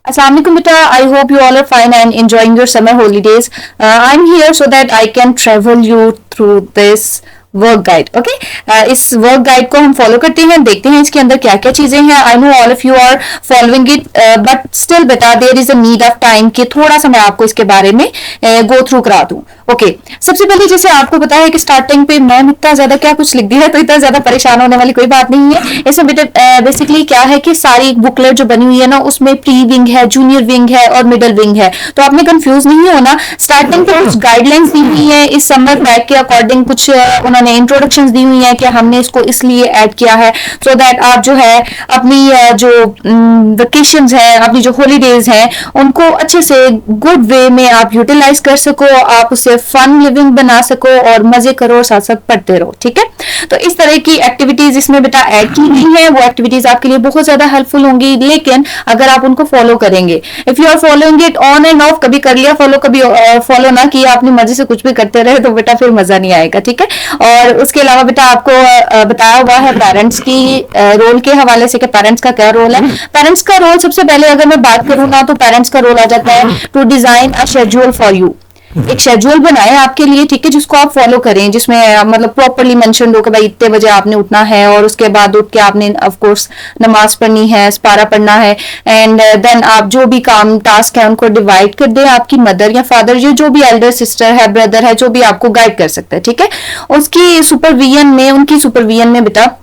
Assalamu alaikum beta. I hope you all are fine and enjoying your summer holidays. I'm here so that I can travel you through this work guide. Okay, इस work guide को हम follow करते हैं, देखते हैं इसके अंदर क्या क्या चीजें हैं। I know all of you are following it, but still बेटा there is a need of time कि थोड़ा सा मैं आपको इसके बारे में गो थ्रू करा दूं। ओके, सबसे पहले जैसे आपको पता है कि स्टार्टिंग पे मैम इतना ज्यादा क्या कुछ लिख दिया है, तो इतना ज्यादा परेशान होने वाली कोई बात नहीं है। इसमें बेटा बेसिकली क्या है कि सारी बुकलेट जो बनी हुई है ना, उसमें प्री विंग है, जूनियर विंग है और मिडल विंग है, तो आपने कंफ्यूज नहीं होना। स्टार्टिंग पे कुछ गाइडलाइंस दी हुई है इस समर पैक के अकॉर्डिंग, कुछ उन्होंने इंट्रोडक्शंस दी हुई है कि हमने इसको इसलिए ऐड किया है सो दैट आप जो है अपनी जो वेकेशंस है, अपनी जो हॉलीडेज हैं, उनको अच्छे से गुड वे में आप यूटिलाइज कर सको, आप उसे फन लिविंग बना सको और मजे करो और साथ साथ पढ़ते रहो। ठीक है, तो इस तरह की एक्टिविटीज इसमें बेटा ऐड की गई है। वो एक्टिविटीज आपके लिए बहुत ज्यादा हेल्पफुल होंगी, लेकिन अगर आप उनको फॉलो करेंगे, if you are following it on and off, कभी कर लिया फॉलो कभी फॉलो ना किया, अपनी मर्जी से कुछ भी करते रहे, तो बेटा फिर मजा नहीं आएगा। ठीक है, और उसके अलावा बेटा आपको बताया हुआ है पेरेंट्स की रोल के हवाले से कि पेरेंट्स का क्या रोल है। पेरेंट्स का रोल सबसे पहले अगर मैं बात करूँ ना, तो पेरेंट्स का रोल आ जाता है to design a schedule for you. एक शेड्यूल बनाए आपके लिए, ठीक है, जिसको आप फॉलो करें, जिसमें मतलब प्रॉपरली मेंशन हो कि भाई इतने बजे आपने उठना है और उसके बाद उठ के आपने ऑफ कोर्स नमाज पढ़नी है, पारा पढ़ना है, एंड देन आप जो भी काम टास्क है उनको डिवाइड कर दें। आपकी मदर या फादर, ये जो भी एल्डर सिस्टर है, ब्रदर है, जो भी आपको गाइड कर सकता है, ठीक है, उसकी सुपरविजन में, उनकी सुपरविजन में बेटा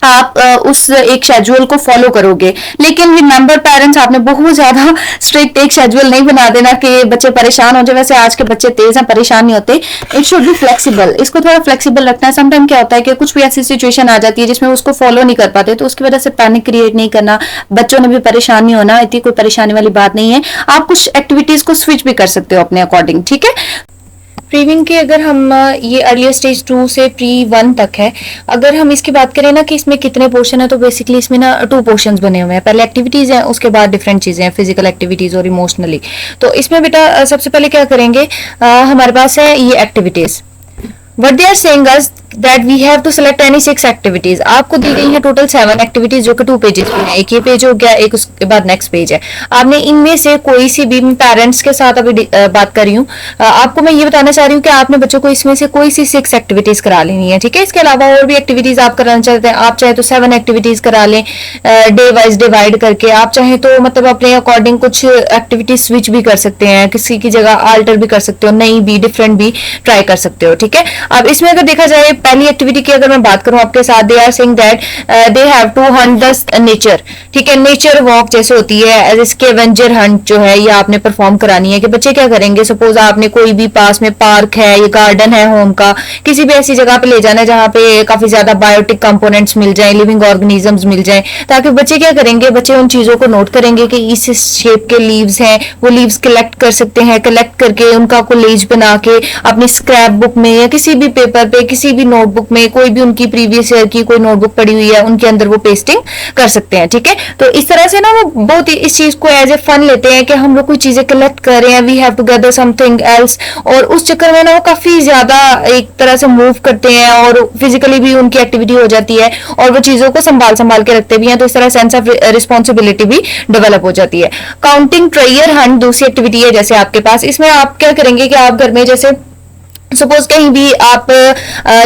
आप उस एक शेड्यूल को फॉलो करोगे। लेकिन रिमेंबर पेरेंट्स, आपने बहुत ज्यादा स्ट्रिक्ट एक शेड्यूल नहीं बना देना कि बच्चे परेशान हो जाए। वैसे आज के बच्चे तेज हैं, परेशान नहीं होते। इट शुड बी फ्लेक्सिबल, इसको थोड़ा फ्लेक्सिबल रखना है। समटाइम क्या होता है कि कुछ भी ऐसी सिचुएशन आ जाती है जिसमें उसको फॉलो नहीं कर पाते, तो उसकी वजह से पैनिक क्रिएट नहीं करना, बच्चों ने भी परेशान नहीं होना, इतनी कोई परेशानी वाली बात नहीं है। आप कुछ एक्टिविटीज को स्विच भी कर सकते हो अपने अकॉर्डिंग। ठीक है, प्रीविंग की अगर हम ये अर्लियर स्टेज 2 से प्री 1 तक है, अगर हम इसकी बात करें ना कि इसमें कितने पोर्शन है, तो बेसिकली इसमें ना 2 पोर्शंस बने हुए हैं। पहले एक्टिविटीज हैं, उसके बाद डिफरेंट चीजें हैं, फिजिकल एक्टिविटीज और इमोशनली। तो इसमें बेटा सबसे पहले क्या करेंगे, हमारे पास है ये activities. What they are saying us that we have to select any 6 activities। आपको दी गई है टोटल 7 एक्टिविटीज जो कि 2 पेजेस पे है। एक ये पेज हो गया, एक उसके बाद नेक्स्ट पेज है। आपने इनमें से कोई सी भी, पेरेंट्स के साथ अभी बात कर रही हूँ, आपको मैं ये बताना चाह रही हूँ कि आपने बच्चों को इसमें से कोई सी 6 एक्टिविटीज करा लेनी है। ठीक है, इसके अलावा और भी एक्टिविटीज आप कराना चाहते हैं, आप चाहे तो 7 एक्टिविटीज करा लें डे वाइज डिवाइड करके। आप चाहे तो मतलब अपने अकॉर्डिंग कुछ एक्टिविटीज स्विच भी कर सकते हैं, किसी की जगह आल्टर भी कर सकते हो, नई भी डिफरेंट भी ट्राई कर सकते हो। ठीक है, अब इसमें अगर देखा जाए पहली एक्टिविटी की अगर मैं बात करूं आपके साथ, they are saying that they have to hunt the nature. ठीक है, नेचर वॉक जैसे होती है, स्कैवेंजर हंट जो है, ये आपने परफॉर्म करानी है। कि बच्चे क्या करेंगे, सपोज आपने कोई भी पास में पार्क है या गार्डन है होम का, किसी भी ऐसी जगह पे ले जाना है जहां पे काफी ज्यादा बायोटिक कंपोनेंट्स मिल जाए, लिविंग ऑर्गेनिजम्स मिल जाए, ताकि बच्चे क्या करेंगे, बच्चे उन चीजों को नोट करेंगे कि इस शेप के लीव्स हैं, वो लीव्स कलेक्ट कर सकते हैं, कलेक्ट करके उनका कोलेज बना के अपनी स्क्रैप बुक में या किसी भी पेपर पे, किसी भी नोटबुक में, कोई भी उनकी प्रीवियस ईयर की कोई नोटबुक पड़ी हुई है उनके अंदर वो पेस्टिंग कर सकते हैं। ठीक है, तो इस तरह से ना वो बहुत ही इस चीज को एज ए फन लेते हैं कि हम लोग कोई चीजें कलेक्ट कर रहे हैं, we have to gather something else, और उस चक्कर में ना वो काफी ज्यादा एक तरह से मूव करते हैं और फिजिकली भी उनकी एक्टिविटी हो जाती है और वो चीजों को संभाल संभाल के रखते भी हैं। तो इस तरह सेंस ऑफ रिस्पॉन्सिबिलिटी भी डेवलप हो जाती है। काउंटिंग ट्रेयर हंट दूसरी एक्टिविटी है जैसे आपके पास। इसमें आप क्या करेंगे कि आप घर में जैसे सपोज कहीं भी आप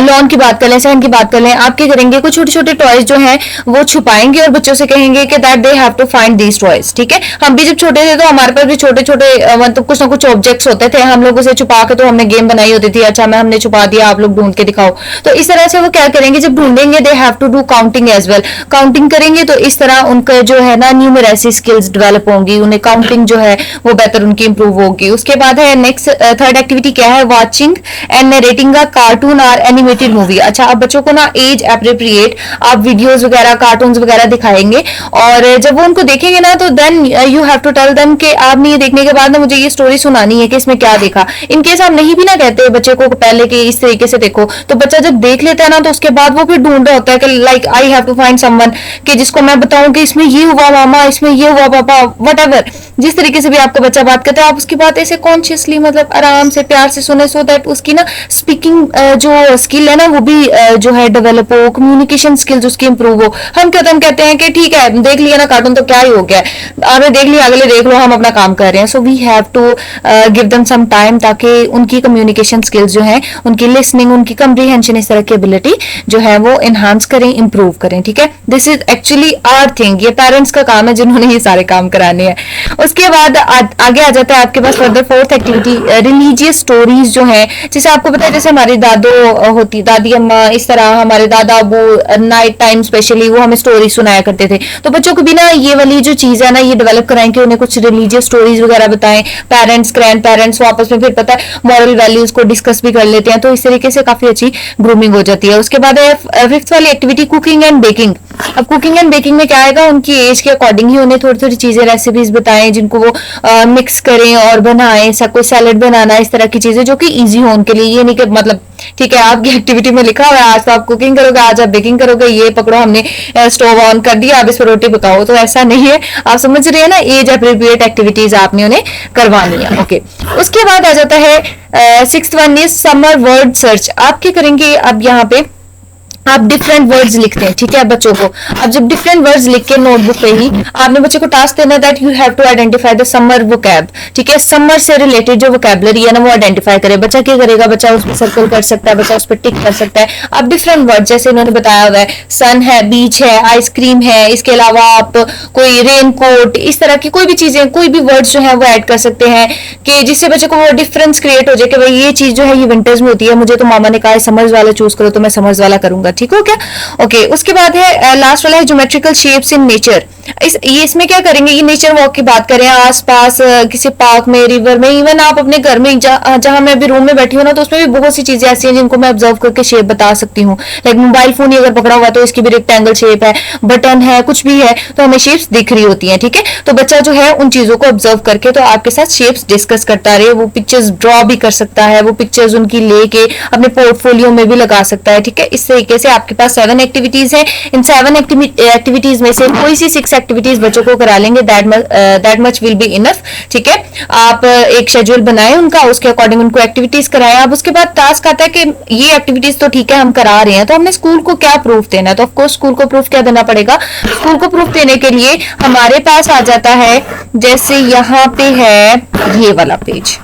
लॉन की बात कर लें, सहन की बात कर लें, आप क्या करेंगे, कुछ छोटे छोटे टॉयज जो हैं वो छुपाएंगे और बच्चों से कहेंगे कि that they have to find these toys. ठीक है, हम भी जब छोटे थे तो हमारे पास भी छोटे छोटे मतलब कुछ ना कुछ ऑब्जेक्ट्स होते थे, हम लोग उसे छुपा के, तो हमने गेम बनाई होती थी, अच्छा मैं हमने छुपा दिया, आप लोग ढूंढ के दिखाओ। तो इस तरह से वो क्या करेंगे, जब ढूंढेंगे they have to do counting as well. Counting करेंगे तो इस तरह उनका जो है ना न्यूमरेसी स्किल्स डेवलप होंगी, उन्हें काउंटिंग जो है वो बेहतर उनकी इंप्रूव होगी। उसके बाद है नेक्स्ट थर्ड एक्टिविटी क्या है, वॉचिंग एंड नरेटिंग कार्टून और एनिमेटेड मूवी। अच्छा, अब बच्चों को ना एज एप्रोप्रिएट आप वीडियोस वगैरह, कार्टून्स वगैरह दिखाएंगे, और जब वो उनको देखेंगे ना तो then you have to tell them कि आपने ये देखने के बाद ना मुझे ये स्टोरी सुनानी है कि इसमें क्या देखा। इन केस आप नहीं भी ना कहते बच्चे को पहले कि इस तरीके से देखो, तो बच्चा जब देख लेता है ना तो उसके बाद वो फिर ढूंढ रहा होता है कि like I have to find someone कि जिसको मैं बताऊं कि इसमें ये हुआ मामा, इसमें ये हुआ पापा, वट जिस तरीके से भी आपका बच्चा बात करता है, आप उसकी बात ऐसे कॉन्शियसली मतलब आराम से प्यार से सुने, सो दैट उसकी उसकी ना स्पीकिंग जो स्किल है ना वो भी जो है डेवलप हो, कम्युनिकेशन स्किल्स उसकी इंप्रूव हो। हम कहते हैं कि ठीक है देख लिया ना कार्टून तो क्या ही हो गया, आपने देख लिया अगले देख लो, हम अपना काम कर रहे हैं। So we have to give them some time, ताकि उनकी कम्युनिकेशन स्किल्स जो है, उनकी लिसनिंग, उनकी कम्प्रीहेंशन, इस तरह की एबिलिटी जो है वो एनहांस करें, इंप्रूव करें। ठीक है, this is actually our thing, ये पेरेंट्स का काम है जिन्होंने ये सारे काम कराने हैं। उसके बाद आगे आ जाता है आपके पास further fourth activity, religious stories जो है। जैसे आपको पता है जैसे हमारी होती दादी अम्मा, इस तरह हमारे दादा वो नाइट टाइम स्पेशली वो हमें स्टोरी सुनाया करते थे। तो बच्चों को भी ना ये वाली जो चीज है ना ये डेवलप कराएं कि उन्हें कुछ रिलीजियस स्टोरीज वगैरह बताएं। पेरेंट्स, ग्रैंड पेरेंट्स आपस में फिर पता है मॉरल वैल्यूज को डिस्कस भी कर लेते हैं, तो इस तरीके से काफी अच्छी ग्रूमिंग हो जाती है। उसके बाद है फिफ्थ वाली एक्टिविटी, कुकिंग एंड बेकिंग। अब कुकिंग एंड बेकिंग में क्या आएगा, उनकी एज के अकॉर्डिंग ही उन्हें थोड़ी थोड़ी चीजें, रेसिपीज बताएं जिनको वो मिक्स करें और बनाएं। सब कोई सैलेड बनाना, इस तरह की चीजें जो कि इजी हो उनके लिए। ये नहीं कि मतलब ठीक है आपकी एक्टिविटी में लिखा हुआ है आज तो आप कुकिंग करोगे, आज आप बेकिंग करोगे, ये पकड़ो हमने स्टोव ऑन कर दिया आप इस पर रोटी पकाओ, तो ऐसा नहीं है। आप समझ रहे हैं ना, एज अप्रोप्रिएट एक्टिविटीज आपने उन्हें करवानी है। ओके, उसके बाद आ जाता है sixth one is summer word search. आप क्या करेंगे, अब यहाँ पे आप डिफरेंट वर्ड्स लिखते हैं, ठीक है बच्चों को। अब जब डिफरेंट वर्ड्स लिख के नोटबुक पे ही आपने बच्चे को टास्क देना that you have to identify the summer vocab. ठीक है, समर से रिलेटेड जो वोकैबुलरी है ना वो आइडेंटिफाई करे। बच्चा क्या करेगा, बच्चा उस पर सर्कल कर सकता है, बच्चा उस पर टिक कर सकता है। अब डिफरेंट वर्ड जैसे इन्होंने बताया हुआ है, सन है, बीच है, आइसक्रीम है, इसके अलावा आप कोई रेन कोट, इस तरह की कोई भी चीजें, कोई भी वर्ड्स जो है वो ऐड कर सकते हैं कि जिससे बच्चे को वो डिफरेंस क्रिएट हो जाए कि भाई ये चीज जो है ये विंटर्स में होती है, मुझे तो मामा ने कहा है समर्स वाला चूज करो तो मैं समर्स वाला करूंगा। ठीक हो क्या? ओके, उसके बाद है लास्ट वाला है ज्योमेट्रिकल शेप्स इन नेचर। इसमें क्या करेंगे, ये नेचर वॉक की बात करें, आसपास किसी पार्क में, रिवर में, इवन आप अपने घर में जहां मैं अभी रूम में बैठी हूँ ना, तो उसमें भी बहुत सी चीजें ऐसी हैं जिनको मैं ऑब्जर्व करके शेप बता सकती हूँ। लाइक मोबाइल फोन ही अगर पकड़ा हुआ तो इसकी भी रेक्टेंगल शेप है, बटन है, कुछ भी है तो हमें शेप्स दिख रही होती है। ठीक है, तो बच्चा जो है उन चीजों को ऑब्जर्व करके तो आपके साथ शेप्स डिस्कस करता रहे, वो पिक्चर्स ड्रॉ भी कर सकता है, वो पिक्चर्स उनकी लेके अपने पोर्टफोलियो में भी लगा सकता है। ठीक है, इस तरीके से आपके पास 7 एक्टिविटीज है। इन 7 एक्टिविटीज में से कोई सी 6 एक्टिविटीज बच्चों को करा लेंगे, that much will be enough. ठीक है, आप एक शेड्यूल बनाएं उनका, उसके अकॉर्डिंग उनको एक्टिविटीज कराएं। अब उसके बाद टास्क आता है कि ये एक्टिविटीज तो ठीक है हम करा रहे हैं, तो हमने स्कूल को क्या प्रूफ देना है। तो ऑफकोर्स स्कूल को प्रूफ क्या देना पड़ेगा, स्कूल को प्रूफ देने के लिए हमारे पास आ जाता है, जैसे यहाँ पे है ये वाला पेज,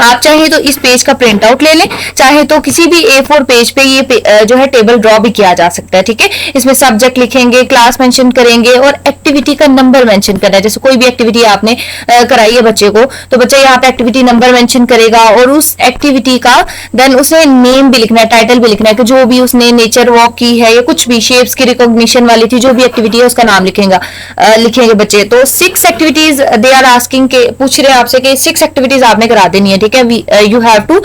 आप चाहे तो इस पेज का प्रिंट आउट ले लें, चाहे तो किसी भी A4 पेज पे ये जो है टेबल ड्रॉ भी किया जा सकता है। ठीक है, इसमें सब्जेक्ट लिखेंगे, क्लास मेंशन करेंगे और एक्टिविटी का नंबर मेंशन करना है। जैसे कोई भी एक्टिविटी आपने कराई है बच्चे को, तो बच्चा यहाँ पे एक्टिविटी नंबर मेंशन करेगा और उस एक्टिविटी का देन उसे नेम भी लिखना है, टाइटल भी लिखना है कि जो भी उसने नेचर वॉक की है या कुछ भी शेप्स की रिकॉग्निशन वाली थी, जो भी एक्टिविटी है उसका नाम लिखेंगे बच्चे। तो 6 एक्टिविटीज दे आर आस्किंग के, पूछ रहे हैं आपसे कि 6 एक्टिविटीज आपने करा देनी है। ठीक है, you have to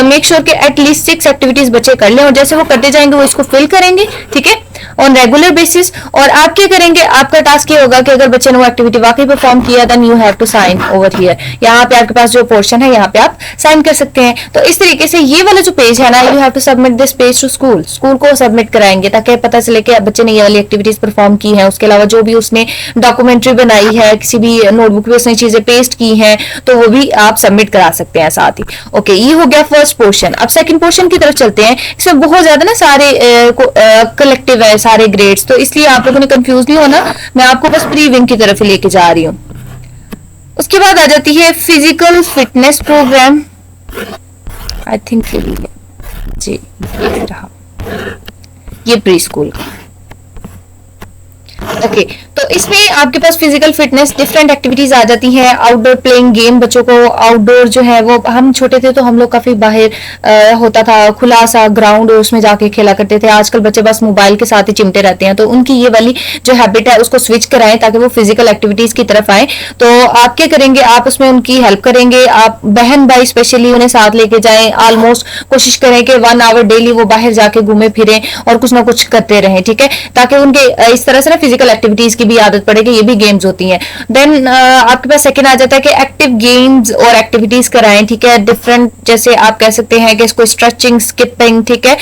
make sure कि एटलीस्ट 6 एक्टिविटीज बच्चे कर लें और जैसे वो करते जाएंगे वो इसको फिल करेंगे। ठीक है, ऑन रेगुलर बेसिस। और आप क्या करेंगे, आपका टास्क ये होगा कि अगर बच्चे ने वो एक्टिविटी वाकई परफॉर्म किया then you have to sign over here. यहाँ पे आपके पास जो पोर्शन है यहाँ पे आप साइन कर सकते हैं। तो इस तरीके से ये वाला जो पेज है ना, you have to submit this page to school, school को सबमिट कराएंगे ताकि पता चले कि बच्चे ने ये वाली एक्टिविटीज परफॉर्म की है। उसके अलावा जो भी उसने डॉक्यूमेंट्री बनाई है, किसी भी नोटबुक में उसने चीजें पेस्ट की हैं, तो वो भी आप सबमिट करा सकते हैं साथ ही। ओके, ये हो गया फर्स्ट पोर्शन। अब सेकंड पोर्शन की तरफ चलते हैं। इसमें बहुत ज्यादा ना सारे कलेक्टिव है, सारे ग्रेड्स, तो इसलिए आप लोगों ने कंफ्यूज नहीं होना, मैं आपको बस प्री विंग की तरफ ही लेके जा रही हूँ। उसके बाद आ जाती है physical fitness programme, I think जी ये रहा, ये प्री स्कूल का। ओके, तो इसमें आपके पास फिजिकल फिटनेस डिफरेंट एक्टिविटीज आ जाती हैं। आउटडोर प्लेइंग गेम, बच्चों को आउटडोर जो है वो, हम छोटे थे तो हम लोग काफी बाहर होता था खुला सा ग्राउंड, उसमें जाके खेला करते थे। आजकल बच्चे बस मोबाइल के साथ ही चिमटे रहते हैं, तो उनकी ये वाली जो हैबिट है उसको स्विच कराएं ताकि वो फिजिकल एक्टिविटीज की तरफ आए। तो आप क्या करेंगे, आप उसमें उनकी हेल्प करेंगे, आप बहन भाई स्पेशली उन्हें साथ लेके जाएं। ऑलमोस्ट कोशिश करें कि 1 आवर डेली वो बाहर जाके घूमे फिरें और कुछ ना कुछ करते रहें। ठीक है, ताकि उनके इस तरह से ना फिजिकल एक्टिविटीज की भी भी आदत पड़े कि ये भी गेम्स होती हैं। देन आपके पास सेकंड आ जाता है कि एक्टिव गेम्स और एक्टिविटीज कराएं, ठीक है, डिफरेंट, जैसे आप कह सकते हैं कि इसको स्ट्रेचिंग, स्किपिंग, ठीक है,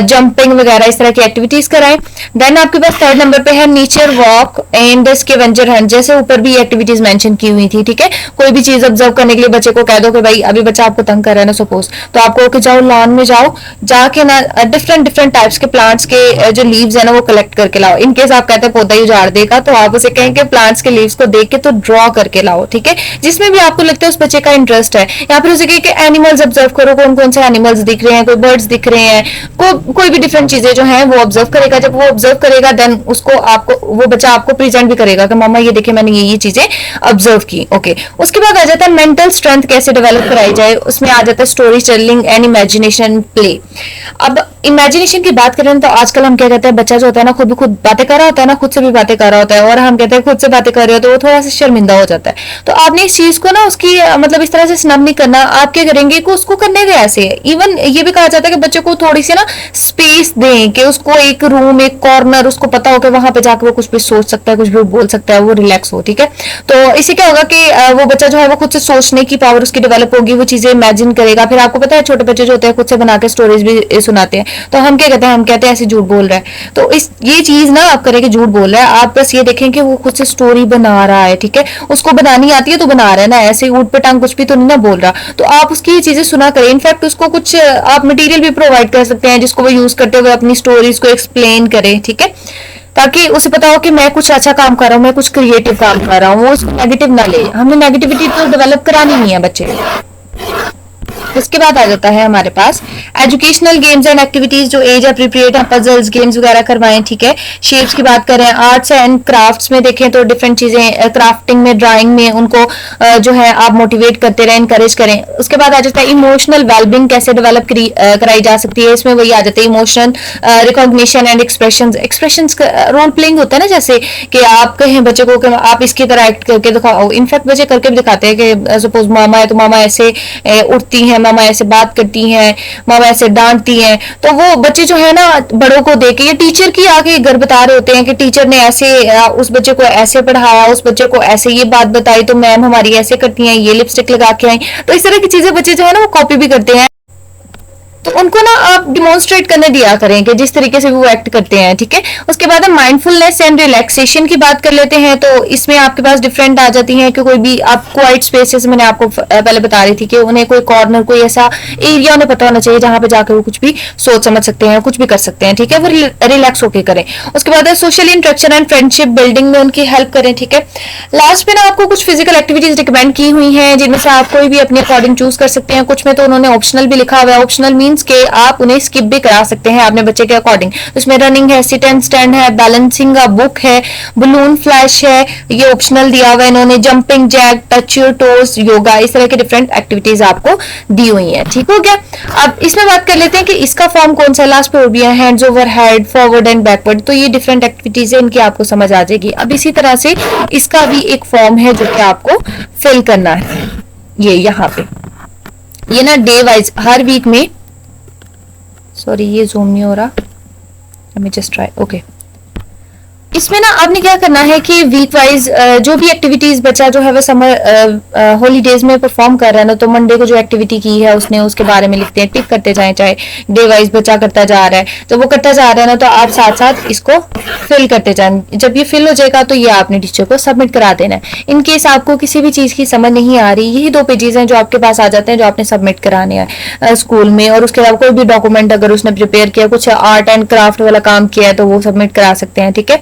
जंपिंग वगैरह इस तरह की एक्टिविटीज कराएं। देन आपके पास थर्ड नंबर पे है nature walk and scavenger Hunt, जैसे ऊपर भी एक्टिविटीज मेंशन की हुई थी, ठीक है। कोई भी चीज ऑब्जर्व करने के लिए बच्चे को कह दो कि भाई अभी बच्चा आपको तंग कर रहा है ना सपोज, तो आपको कि जाओ लॉन में जाओ, जाके ना डिफरेंट डिफरेंट टाइप्स के प्लांट्स के जो लीव्स है ना वो कलेक्ट करके लाओ। इनकेस आप कहते हैं पौधा ही उजाड़ देगा तो आप उसे कहेंगे प्लांट्स के लीव्स को देख के तो ड्रॉ करके लाओ, ठीक है, जिसमें भी आपको लगता है उस बच्चे का इंटरेस्ट है। या फिर उसे कहे कि एनिमल्स ऑब्जर्व करो, कौन कौन से एनिमल्स दिख रहे हैं, कोई बर्ड्स दिख रहे हैं, कोई भी डिफरेंट चीजें जो है वो ऑब्जर्व करेगा। जब वो ऑब्जर्व करेगा देन उसको आपको वो बच्चा आपको प्रेजेंट भी करेगा कि मामा ये देखिए मैंने ये चीजें ऑब्जर्व की। ओके, उसके बाद आ जाता है मेंटल स्ट्रेंथ कैसे डेवलप कराई जाए, उसमें आ जाता है story telling and imagination play. अब इमेजिनेशन की बात करें तो आजकल हम क्या कहते हैं, बच्चा जो होता है ना खुद भी खुद बातें कर रहा होता है ना, खुद से भी बातें कर रहा होता है, और हम कहते हैं खुद से बातें कर रहे हो तो वो थोड़ा सा शर्मिंदा हो जाता है। तो आपने इस चीज को ना उसकी मतलब इस तरह से स्नब नहीं करना, आप क्या करेंगे कि उसको करने दें ऐसे। इवन ये भी कहा जाता है कि बच्चे को थोड़ी सी ना स्पेस दें, कि उसको एक रूम, एक कॉर्नर, उसको पता हो कि वहां पे जाकर वो कुछ भी सोच सकता है, कुछ भी बोल सकता है, वो रिलैक्स हो, ठीक है। तो इससे क्या होगा कि वो बच्चा जो है वो खुद से सोचने की पावर उसकी डेवलप होगी, वो चीजें इमेजिन करेगा। फिर आपको पता है छोटे बच्चे जो होते हैं खुद से बना के स्टोरीज भी सुनाते हैं, तो हम क्या कहते हैं, हम कहते हैं ऐसे झूठ बोल रहा है। तो इस ये चीज ना आप करें कि झूठ बोल रहा है, आप बस ये देखें कि वो खुद से स्टोरी बना रहा है, ठीक है, उसको बनानी आती है तो बना रहा है ना, ऐसे ऊट पे टांग कुछ भी तो नहीं ना बोल रहा। तो आप उसकी ये चीजें सुना करें, इनफैक्ट उसको कुछ आप मटेरियल भी प्रोवाइड कर सकते हैं जिसको वो यूज करते हुए अपनी स्टोरीज को एक्सप्लेन करे, ठीक है, ताकि उसे पता हो कि मैं कुछ अच्छा काम कर रहा हूँ, मैं कुछ क्रिएटिव काम कर रहा हूँ, वो उसको नेगेटिव ना ले। हमने नेगेटिविटी तो डेवलप करानी नहीं है बच्चे। उसके बाद आ जाता है हमारे पास एजुकेशनल गेम्स एंड एक्टिविटीज जो एज अप्रोप्रिएट है, पजल्स गेम्स वगैरह करवाएं, ठीक है। शेप्स की बात करें, आर्ट्स एंड क्राफ्ट्स में देखें तो डिफरेंट चीजें, क्राफ्टिंग में, ड्राइंग में उनको जो है आप मोटिवेट करते रहें, इनकरेज करें। उसके बाद आ जाता है इमोशनल वेलबिंग कैसे डेवलप कराई जा सकती है, इसमें वही आ जाता है emotion recognition and expressions role playing होता है ना, जैसे कि आप कहें बच्चे को कि आप इसकी तरह एक्ट करके दिखाओ। इनफैक्ट बच्चे करके भी दिखाते हैं कि सपोज मामा है तो मामा ऐसे उठती है, मामा ऐसे बात करती हैं, मामा ऐसे डांटती हैं, तो वो बच्चे जो है ना बड़ों को देख के या टीचर की आके घर बता रहे होते हैं कि टीचर ने ऐसे उस बच्चे को ऐसे पढ़ाया, उस बच्चे को ऐसे ये बात बताई, तो मैम हमारी ऐसे करती हैं, ये लिपस्टिक लगा के आई। तो इस तरह की चीजें बच्चे जो है ना वो कॉपी भी करते हैं। तो उनको ना आप डिमॉन्स्ट्रेट करने दिया करें कि जिस तरीके से वो एक्ट करते हैं, ठीक है। उसके बाद हम माइंडफुलनेस एंड रिलैक्सेशन की बात कर लेते हैं। तो इसमें आपके पास डिफरेंट आ जाती हैं कि कोई भी आप क्वाइट स्पेसेस, मैंने आपको पहले बता रही थी कि उन्हें कोई कॉर्नर, कोई ऐसा एरिया उन्हें पता होना चाहिए जहां पे जाकर वो कुछ भी सोच समझ सकते हैं, कुछ भी कर सकते हैं, ठीक है, वो रिलैक्स होकर करें। उसके बाद social interaction and friendship building में उनकी हेल्प करें, ठीक है। लास्ट में ना आपको कुछ फिजिकल एक्टिविटीज रिकमेंड की हुई हैं जिनमें से आप कोई भी अपने अकॉर्डिंग चूज कर सकते हैं। कुछ में तो उन्होंने ऑप्शनल भी लिखा हुआ है, ऑप्शनल मींस के आप उन्हें स्किप भी करा सकते हैं अपने बच्चे के अकॉर्डिंग। इसमें रनिंग है, सिट एंड स्टैंड है, बैलेंसिंग का बुक है, बलून फ्लैश है, ये ऑप्शनल दिया हुआ है इन्होंने, jumping jack, touch your toes, yoga, इस तरह की डिफरेंट एक्टिविटीज आपको दी हुई है, ठीक हो गया। अब इसमें बात कर लेते हैं कि इसका फॉर्म कौन सा, लास्ट पे और भी है hands over head, forward and backward. तो ये डिफरेंट एक्टिविटीज है, इनकी आपको समझ आ जाएगी। अब इसी तरह से इसका भी एक फॉर्म है जो कि आपको फिल करना है। ये यहाँ पे ये ना डे वाइज हर वीक में, सॉरी ये जूम नहीं हो रहा, let me just try, okay. इसमें ना आपने क्या करना है कि वीक वाइज जो भी एक्टिविटीज बच्चा जो है वो समर हॉलीडेज में परफॉर्म कर रहा है ना, तो मंडे को जो एक्टिविटी की है उसने उसके बारे में लिखते हैं, टिक करते जाएं, चाहे डे वाइज बच्चा करता जा रहा है तो वो करता जा रहा है ना, तो आप साथ साथ इसको फिल करते जाएं। जब ये फिल हो जाएगा तो ये आपने टीचर को सबमिट करा देना है। इन केस आपको किसी भी चीज की समझ नहीं आ रही, यही 2 पेजेस हैं जो आपके पास आ जाते हैं जो आपने सबमिट कराने हैं स्कूल में। और उसके अलावा कोई भी डॉक्यूमेंट अगर उसने प्रिपेयर किया, कुछ आर्ट एंड क्राफ्ट वाला काम किया है तो वो सबमिट करा सकते हैं, ठीक है।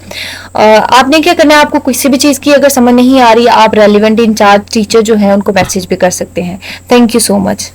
आपने क्या करना है, आपको किसी भी चीज की अगर समझ नहीं आ रही, आप रेलिवेंट इंचार्ज टीचर जो है उनको मैसेज भी कर सकते हैं। Thank you so much.